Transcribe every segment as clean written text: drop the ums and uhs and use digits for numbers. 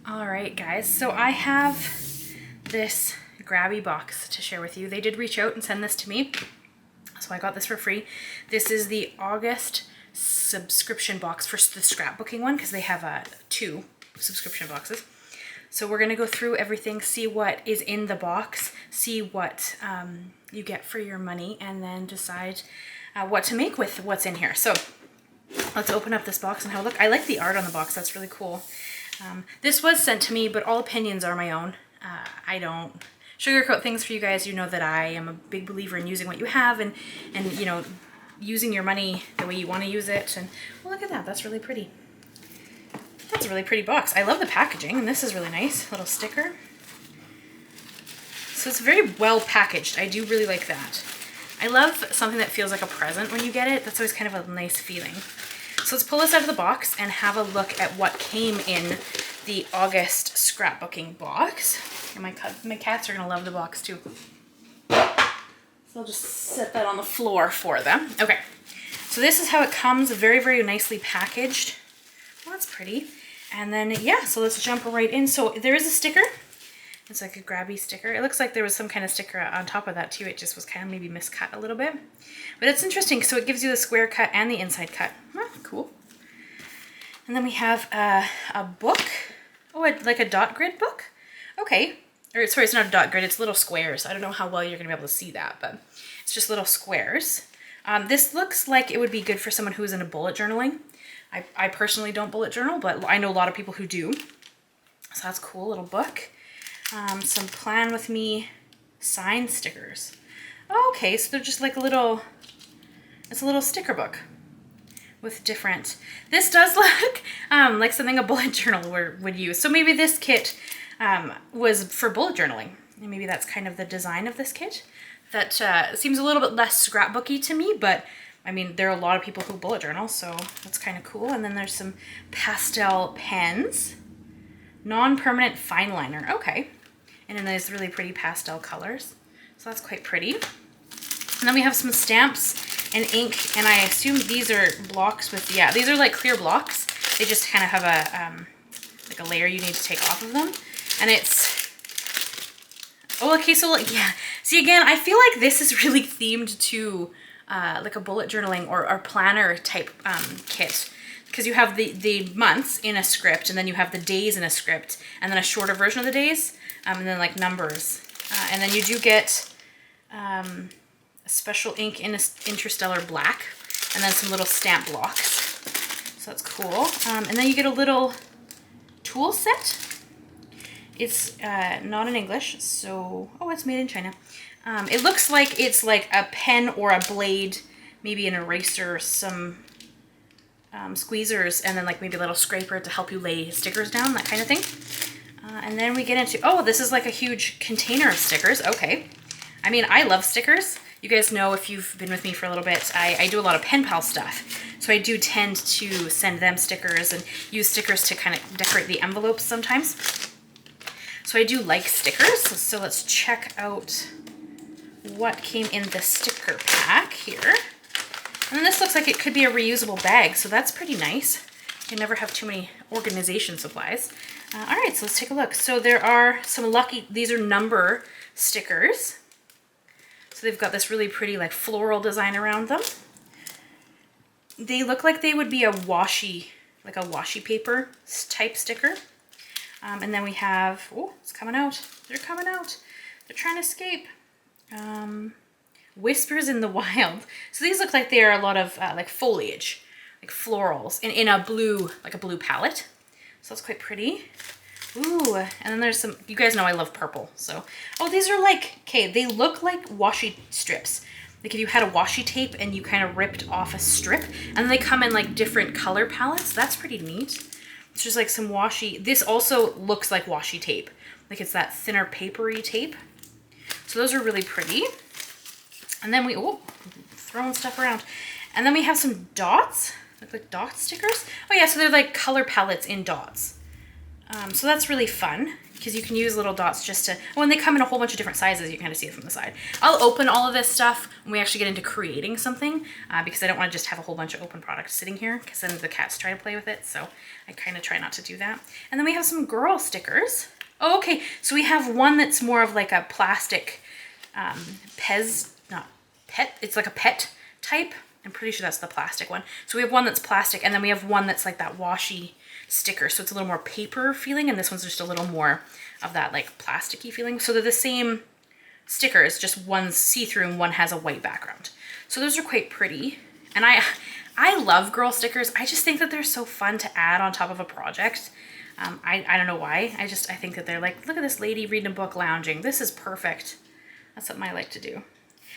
All right, guys, so I have this Grabie box to share with you. They did reach out and send this to me, so I got this for free. This is the August subscription box for the scrapbooking one, because they have 2 subscription boxes. So we're gonna go through everything, see what is in the box, see what you get for your money, and then decide what to make with what's in here. So let's open up this box and have a look. I like the art on the box, that's really cool. This was sent to me, but all opinions are my own. I don't sugarcoat things for you guys. You know that I am a big believer in using what you have and you know, using your money the way you want to use it. And well, look at that, that's really pretty. That's a really pretty box. I love the packaging, and this is really nice. Little sticker. So it's very well packaged. I do really like that. I love something that feels like a present when you get it. That's always kind of a nice feeling. So let's pull this out of the box and have a look at what came in the August scrapbooking box. And my cats are gonna love the box too. So I'll just set that on the floor for them. Okay, so this is how it comes, very, very nicely packaged. Well, that's pretty. And then, yeah, so let's jump right in. So there is a sticker. It's like a Grabie sticker. It looks like there was some kind of sticker on top of that too. It just was kind of maybe miscut a little bit. But it's interesting. So it gives you the square cut and the inside cut. Oh, cool. And then we have a book. Oh, like a dot grid book? Okay. Or sorry, it's not a dot grid. It's little squares. I don't know how well you're going to be able to see that, but it's just little squares. This looks like it would be good for someone who's into bullet journaling. I personally don't bullet journal, but I know a lot of people who do. So that's cool, little book. Some plan with me sign stickers. Oh, okay, so they're just like it's a little sticker book with different, this does look like something a bullet journal would use. So maybe this kit was for bullet journaling. And maybe that's kind of the design of this kit. That seems a little bit less scrapbooky to me, but I mean, there are a lot of people who bullet journal, so that's kind of cool. And then there's some pastel pens, non-permanent fine liner, okay. And then there's really pretty pastel colors, so that's quite pretty. And then we have some stamps and ink, and I assume these are blocks with, yeah, these are like clear blocks. They just kind of have a, like a layer you need to take off of them. And it's, oh, okay, so like, yeah. See, again, I feel like this is really themed to like a bullet journaling or planner type kit, because you have the months in a script, and then you have the days in a script, and then a shorter version of the days, and then like numbers, and then you do get a special ink in interstellar black, and then some little stamp blocks, so that's cool. And then you get a little tool set. It's not in English, so oh, it's made in China. It looks like it's like a pen or a blade, maybe an eraser, some squeezers, and then like maybe a little scraper to help you lay stickers down, that kind of thing. And then we get into, oh, this is like a huge container of stickers. Okay. I mean, I love stickers. You guys know, if you've been with me for a little bit, I do a lot of pen pal stuff. So I do tend to send them stickers and use stickers to kind of decorate the envelopes sometimes. So I do like stickers. So let's check out what came in the sticker pack here. And then this looks like it could be a reusable bag, so that's pretty nice. You never have too many organization supplies. All right, so let's take a look. So there are some lucky, these are number stickers. So they've got this really pretty like floral design around them. They look like they would be a washi, like a washi paper type sticker. And then we have, oh, it's coming out. They're coming out. They're trying to escape. Whispers in the Wild. So these look like they are a lot of like foliage, like florals in a blue, like a blue palette. So that's quite pretty. Ooh, and then there's some, you guys know I love purple. So, oh, these are like, okay, they look like washi strips. Like if you had a washi tape and you kind of ripped off a strip, and then they come in like different color palettes. That's pretty neat. It's just like some washi. This also looks like washi tape. Like it's that thinner papery tape. So those are really pretty. And then we, oh, throwing stuff around. And then we have some dots, look like dot stickers. Oh yeah, so they're like color palettes in dots. So that's really fun. because you can use little dots just to, oh, and they come in a whole bunch of different sizes. You can kind of see it from the side. I'll open all of this stuff when we actually get into creating something, because I don't want to just have a whole bunch of open products sitting here, because then the cats try to play with it. So I kind of try not to do that. And then we have some girl stickers. Oh, okay, so we have one that's more of like a plastic it's like a pet type. I'm pretty sure that's the plastic one. So we have one that's plastic, and then we have one that's like that washi sticker. So it's a little more paper feeling, and this one's just a little more of that like plasticky feeling. So they're the same stickers, just one's see-through and one has a white background. So those are quite pretty. And I love girl stickers. I just think that they're so fun to add on top of a project. I don't know why. I think that they're like, look at this lady reading a book, lounging. This is perfect. That's something I like to do.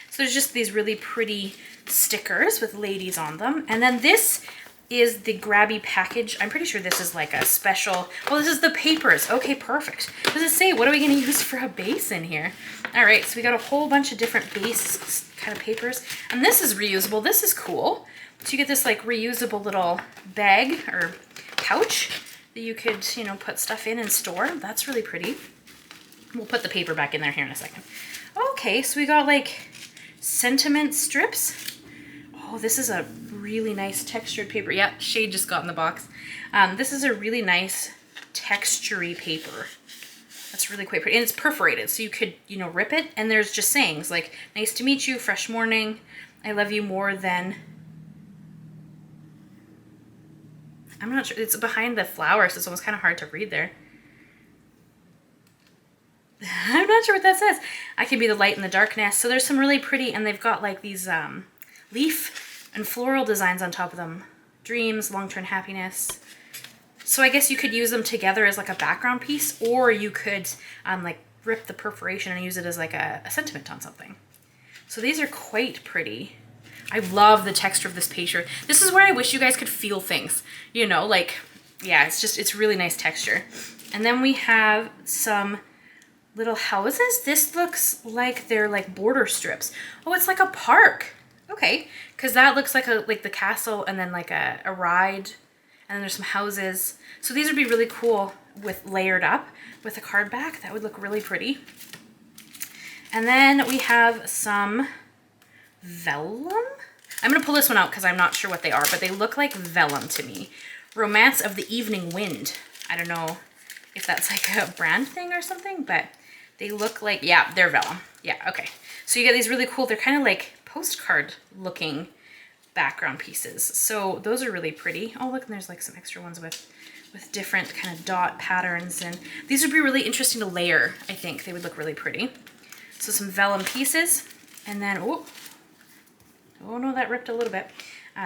So there's just these really pretty stickers with ladies on them. And then this is the Grabie package. I'm pretty sure this is like a special, well, this is the papers. Okay, perfect. What does it say? What are we gonna use for a base in here? All right, so we got a whole bunch of different base kind of papers. And this is reusable. This is cool. So you get this like reusable little bag or pouch that you could, you know, put stuff in and store. That's really pretty. We'll put the paper back in there here in a second. Okay, so we got like sentiment strips. Oh, this is a really nice textured paper. Yeah, shade just got in the box. This is a really nice textury paper. That's really quite pretty. And it's perforated, so you could, you know, rip it. And there's just sayings like, nice to meet you, fresh morning, I love you more than... I'm not sure. It's behind the flower, so it's almost kind of hard to read there. I'm not sure what that says. I can be the light in the darkness. So there's some really pretty, and they've got like these leaf and floral designs on top of them. Dreams, long-term happiness. So I guess you could use them together as like a background piece, or you could like rip the perforation and use it as like a sentiment on something. So these are quite pretty. I love the texture of this paper. This is where I wish you guys could feel things, you know, like, yeah, it's really nice texture. And then we have some little houses. This looks like they're like border strips. Oh, it's like a park. Okay, because that looks like the castle, and then like a ride, and then there's some houses. So these would be really cool with layered up with a card back. That would look really pretty. And then we have some vellum. I'm gonna pull this one out because I'm not sure what they are, but they look like vellum to me. Romance of the Evening Wind. I don't know if that's like a brand thing or something, but they look like, yeah, they're vellum. Yeah, okay. So you get these really cool, they're kind of like postcard looking background pieces. So those are really pretty. Oh, look, and there's like some extra ones with different kind of dot patterns, and these would be really interesting to layer. I think they would look really pretty. So some vellum pieces, and then, oh no, that ripped a little bit.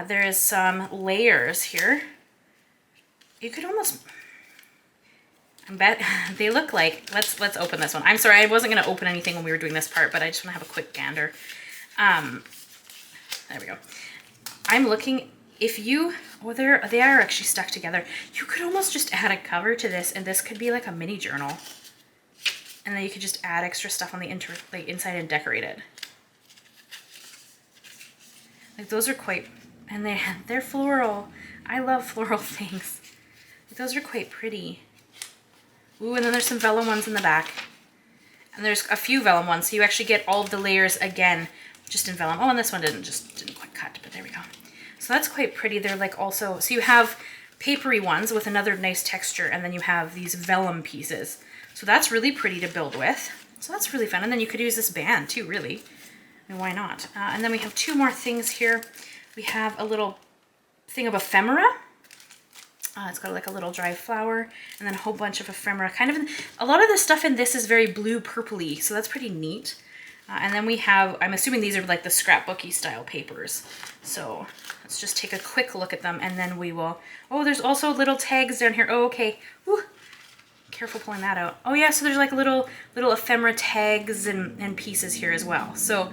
There is some layers here. You could almost, I bet they look like, let's open this one. I'm sorry, I wasn't gonna open anything when we were doing this part, but I just wanna have a quick gander. There we go. I'm looking, if you, oh, they are actually stuck together. You could almost just add a cover to this, and this could be like a mini journal. And then you could just add extra stuff on the inside and decorate it. Like those are quite, and they're floral. I love floral things. Those are quite pretty. Ooh, and then there's some vellum ones in the back. And there's a few vellum ones, so you actually get all of the layers again, just in vellum. Oh, and this one didn't quite cut, but there we go. So that's quite pretty. They're like also, so you have papery ones with another nice texture, and then you have these vellum pieces. So that's really pretty to build with. So that's really fun. And then you could use this band too, really. I mean, why not? And then we have two more things here. We have a little thing of ephemera. It's got like a little dry flower, and then a whole bunch of ephemera. Kind of, a lot of the stuff in this is very blue purpley, so that's pretty neat. And then we have, I'm assuming these are like the scrapbooky style papers. So let's just take a quick look at them, and then we will, oh, there's also little tags down here. Oh, okay. Woo. Careful pulling that out. Oh yeah, so there's like little ephemera tags and pieces here as well. So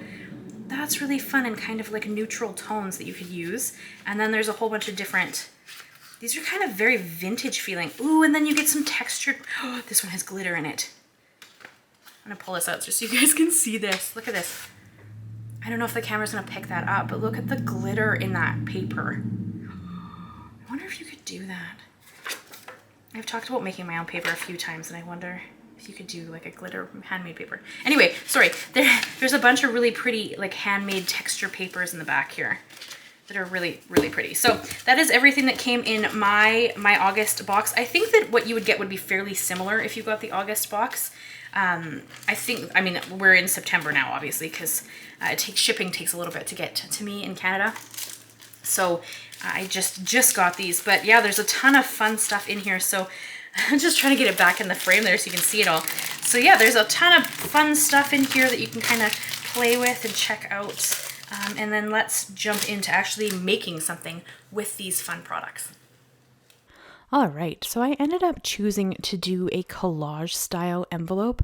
that's really fun, and kind of like neutral tones that you could use. And then there's a whole bunch of different, these are kind of very vintage feeling. Ooh, and then you get some textured, oh, this one has glitter in it. I'm gonna pull this out just so you guys can see this. Look at this. I don't know if the camera's gonna pick that up, but look at the glitter in that paper. I wonder if you could do that. I've talked about making my own paper a few times, and I wonder If you could do like a glitter handmade paper. Anyway, sorry, there's a bunch of really pretty like handmade texture papers in the back here that are really, really pretty. So that is everything that came in my August box. I think that what you would get would be fairly similar if you got the August box. I mean, we're in September now, obviously, because shipping takes a little bit to get to me in Canada. So I just got these, but yeah, there's a ton of fun stuff in here. So I'm just trying to get it back in the frame there so you can see it all. So yeah, there's a ton of fun stuff in here that you can kind of play with and check out. And then let's jump into actually making something with these fun products. All right, so I ended up choosing to do a collage style envelope.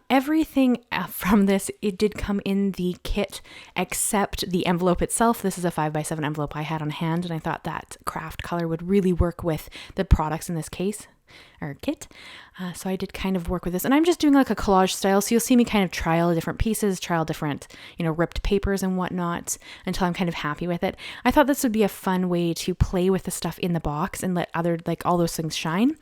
Everything from this, it did come in the kit except the envelope itself. This is a 5x7 envelope I had on hand, and I thought that craft color would really work with the products in this case. Or kit. So I did kind of work with this, and I'm just doing like a collage style. So you'll see me kind of trial different pieces, trial different, ripped papers and whatnot until I'm kind of happy with it. I thought this would be a fun way to play with the stuff in the box and let all those things shine.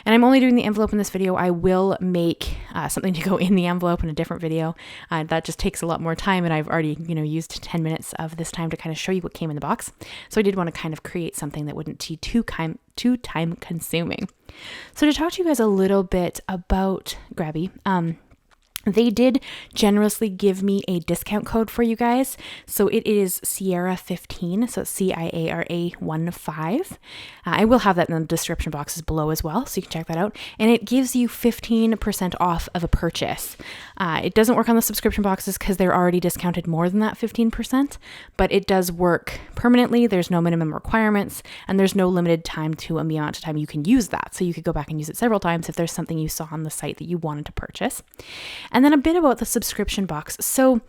And I'm only doing the envelope in this video. I will make something to go in the envelope in a different video. That just takes a lot more time, and I've already, used 10 minutes of this time to kind of show you what came in the box. So I did want to kind of create something that wouldn't be too time consuming. So to talk to you guys a little bit about Grabie, they did generously give me a discount code for you guys. So it is Ciara15, so it's Ciara15. I will have that in the description boxes below as well, so you can check that out. And it gives you 15% off of a purchase. It doesn't work on the subscription boxes because they're already discounted more than that 15%, but it does work permanently. There's no minimum requirements, and there's no limited time to a amount of time you can use that. So you could go back and use it several times if there's something you saw on the site that you wanted to purchase. And then a bit about the subscription box. So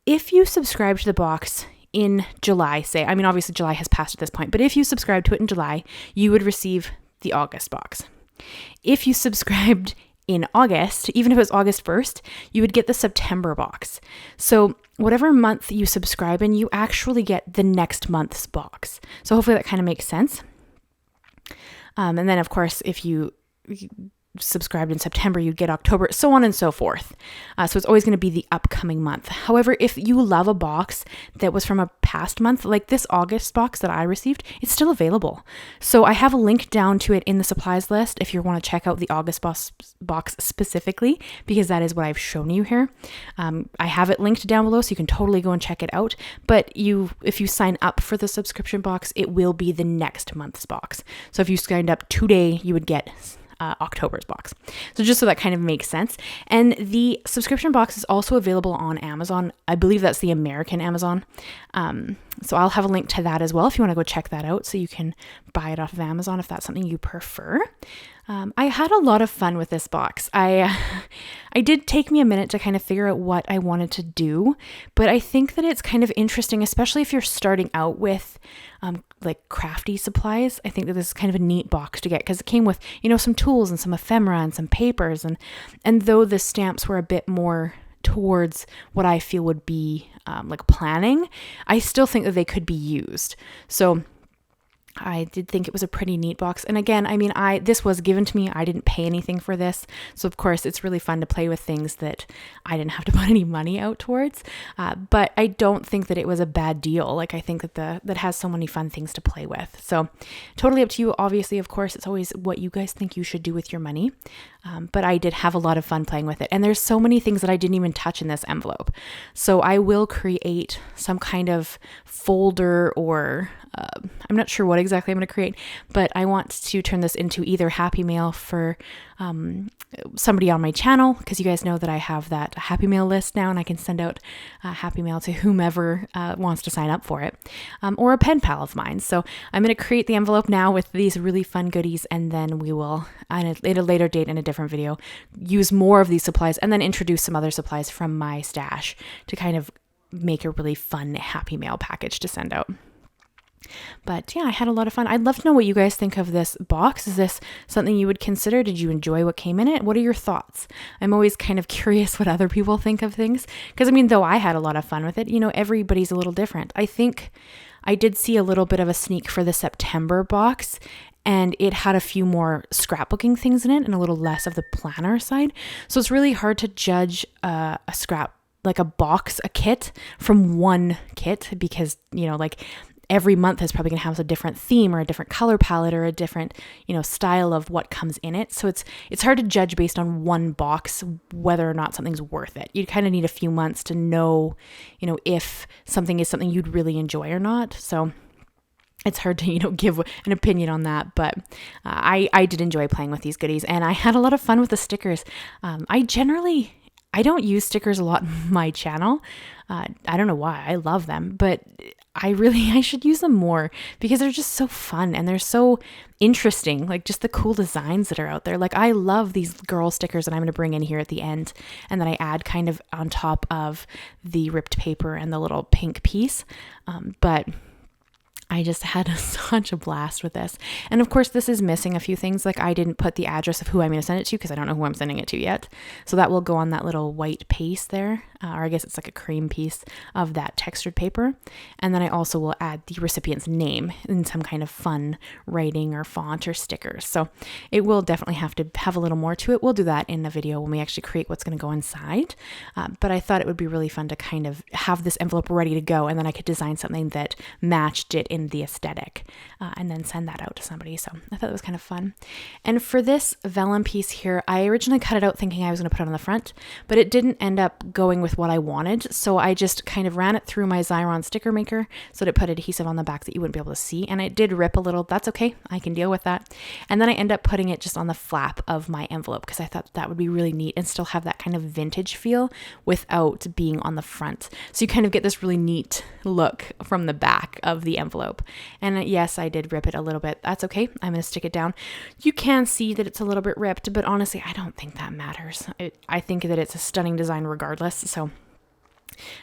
if you subscribe to the box in July, obviously July has passed at this point, but if you subscribe to it in July, you would receive the August box. If you subscribed in August, even if it was August 1st, you would get the September box. So whatever month you subscribe in, you actually get the next month's box. So hopefully that kind of makes sense. And then of course, if you subscribed in September, you'd get October, so on and so forth. So it's always going to be the upcoming month. However, if you love a box that was from a past month, like this August box that I received, it's still available. So I have a link down to it in the supplies list if you want to check out the August box specifically, because that is what I've shown you here. I have it linked down below, so you can totally go and check it out. But if you sign up for the subscription box, it will be the next month's box. So if you signed up today, you would get October's box. So just so that kind of makes sense. And the subscription box is also available on Amazon. I believe that's the American Amazon. So I'll have a link to that as well if you want to go check that out, so you can buy it off of Amazon if that's something you prefer. I had a lot of fun with this box. I did take me a minute to kind of figure out what I wanted to do, but I think that it's kind of interesting, especially if you're starting out with like crafty supplies. I think that this is kind of a neat box to get because it came with, some tools and some ephemera and some papers. And though the stamps were a bit more towards what I feel would be like planning, I still think that they could be used. So I did think it was a pretty neat box. And again, this was given to me. I didn't pay anything for this. So of course it's really fun to play with things that I didn't have to put any money out towards. But I don't think that it was a bad deal. Like I think that has so many fun things to play with. So totally up to you. Obviously, of course, it's always what you guys think you should do with your money. But I did have a lot of fun playing with it. And there's so many things that I didn't even touch in this envelope. So I will create some kind of folder or I'm not sure what exactly I'm going to create, but I want to turn this into either Happy Mail for somebody on my channel, because you guys know that I have that Happy Mail list now, and I can send out Happy Mail to whomever wants to sign up for it, or a pen pal of mine. So I'm going to create the envelope now with these really fun goodies, and then we will, at a later date in a different video, use more of these supplies and then introduce some other supplies from my stash to kind of make a really fun Happy Mail package to send out. But yeah, I had a lot of fun. I'd love to know what you guys think of this box. Is this something you would consider? Did you enjoy what came in it? What are your thoughts? I'm always kind of curious what other people think of things. Because though I had a lot of fun with it, everybody's a little different. I think I did see a little bit of a sneak for the September box, and it had a few more scrapbooking things in it and a little less of the planner side. So it's really hard to judge a scrap, like a box, a kit from one kit, because, you know, like every month is probably going to have a different theme or a different color palette or a different, you know, style of what comes in it. So it's hard to judge based on one box whether or not something's worth it. You kind of need a few months to know, you know, if something is something you'd really enjoy or not. So it's hard to, you know, give an opinion on that, but I did enjoy playing with these goodies, and I had a lot of fun with the stickers. I don't use stickers a lot on my channel. I don't know why. I love them, but I should use them more because they're just so fun and they're so interesting. Like just the cool designs that are out there. Like I love these girl stickers that I'm going to bring in here at the end, and then I add kind of on top of the ripped paper and the little pink piece. But I just had such a blast with this. And of course, this is missing a few things. Like I didn't put the address of who I'm going to send it to because I don't know who I'm sending it to yet. So that will go on that little white paste there. Or I guess it's like a cream piece of that textured paper. And then I also will add the recipient's name in some kind of fun writing or font or stickers. So it will definitely have to have a little more to it. We'll do that in a video when we actually create what's going to go inside. But I thought it would be really fun to kind of have this envelope ready to go, and then I could design something that matched it in the aesthetic, and then send that out to somebody. So I thought it was kind of fun. And for this vellum piece here, I originally cut it out thinking I was going to put it on the front, but it didn't end up going with what I wanted. So I just kind of ran it through my Xyron sticker maker so that it put adhesive on the back that you wouldn't be able to see. And it did rip a little. That's okay. I can deal with that. And then I end up putting it just on the flap of my envelope because I thought that would be really neat and still have that kind of vintage feel without being on the front. So you kind of get this really neat look from the back of the envelope. And yes, I did rip it a little bit. That's okay. I'm going to stick it down. You can see that it's a little bit ripped, but honestly, I don't think that matters. I think that it's a stunning design regardless. So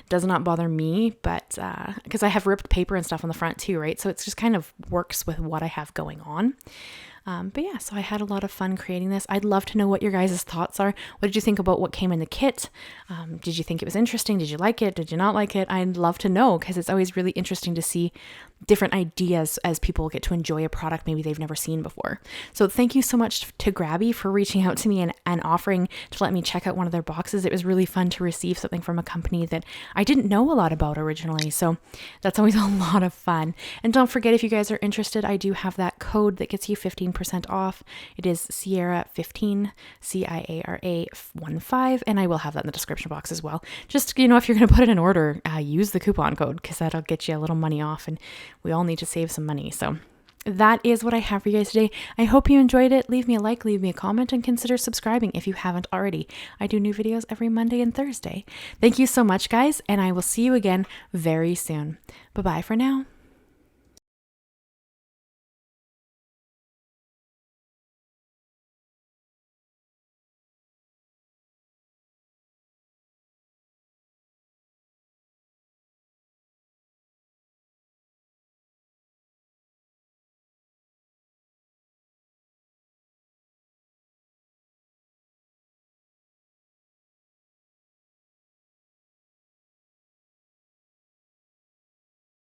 does not bother me, but because I have ripped paper and stuff on the front too, right? So it's just kind of works with what I have going on. But yeah, so I had a lot of fun creating this. I'd love to know what your guys' thoughts are. What did you think about what came in the kit? Did you think it was interesting? Did you like it? Did you not like it? I'd love to know because it's always really interesting to see different ideas as people get to enjoy a product maybe they've never seen before. So thank you so much to Grabie for reaching out to me and offering to let me check out one of their boxes. It was really fun to receive something from a company that I didn't know a lot about originally. So that's always a lot of fun. And don't forget, if you guys are interested, I do have that code that gets you 15% off. It is Ciara 15, Ciara 15, and I will have that in the description box as well. Just, you know, if you're going to put in an order, use the coupon code because that'll get you a little money off, and we all need to save some money. So that is what I have for you guys today. I hope you enjoyed it. Leave me a like, leave me a comment, and consider subscribing if you haven't already. I do new videos every Monday and Thursday. Thank you so much, guys, and I will see you again very soon. Bye-bye for now.